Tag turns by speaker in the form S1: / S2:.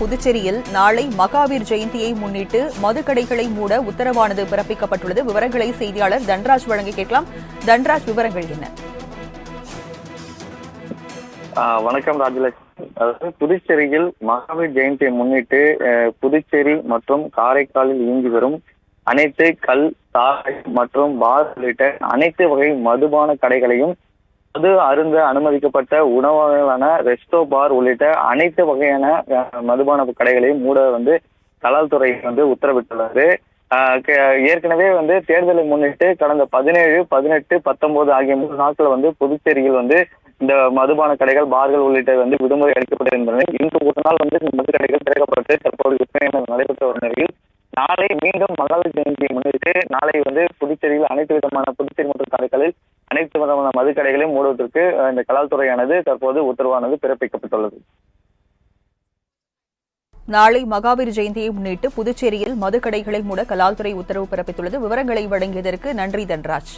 S1: புதுச்சேரியில் நாளை மகாவீர் ஜெயந்தியை முன்னிட்டு மதுக்கடைகளை மூட உத்தரவானது பிறப்பிக்கப்பட்டுள்ளது. விவரங்களை செய்தியாளர் தன்ராஜ் வழங்க கேட்கலாம். தன்ராஜ், விவரங்கள் என்ன?
S2: வணக்கம் ராஜலட்சுமி. அதாவது புதுச்சேரியில் மகாவீர் ஜெயந்தியை முன்னிட்டு புதுச்சேரி மற்றும் காரைக்காலில் இயங்கி வரும் அனைத்து கல், சாலை மற்றும் பார் உள்ளிட்ட அனைத்து வகை மதுபான கடைகளையும் மது அருந்த அனுமதிக்கப்பட்ட உணவகங்களான ரெஸ்டோ, பார் உள்ளிட்ட அனைத்து வகையான மதுபான கடைகளையும் மூட கலால்துறை உத்தரவிட்டுள்ளது. ஏற்கனவே தேர்தலை முன்னிட்டு கடந்த 17, 18, 19 ஆகிய 3 நாட்கள் புதுச்சேரியில் இந்த மதுபான கடைகள், பார்கள் உள்ளிட்ட விடுமுறை அளிக்கப்பட்டிருந்தன. இன்று ஒரு நாள் இந்த மது கடைகள் திறக்கப்பட்டு தற்போது விற்பனை நடைபெற்று வரும் நிலையில் நாளை மீண்டும் மகாவீர் ஜெயந்தியை முன்னிட்டு நாளை புதுச்சேரியில் அனைத்து விதமான புதுச்சேரி மற்றும் காரைக்காலில் அனைத்து விதமான மது கடைகளையும் மூடுவதற்கு இந்த கலால்துறையானது தற்போது உத்தரவானது பிறப்பிக்கப்பட்டுள்ளது.
S1: நாளை மகாவீர் ஜெயந்தியை முன்னிட்டு புதுச்சேரியில் மதுக்கடைகளை மூட கலால்துறை உத்தரவு பிறப்பித்துள்ளது. விவரங்களை வழங்கியதற்கு நன்றி தன்ராஜ்.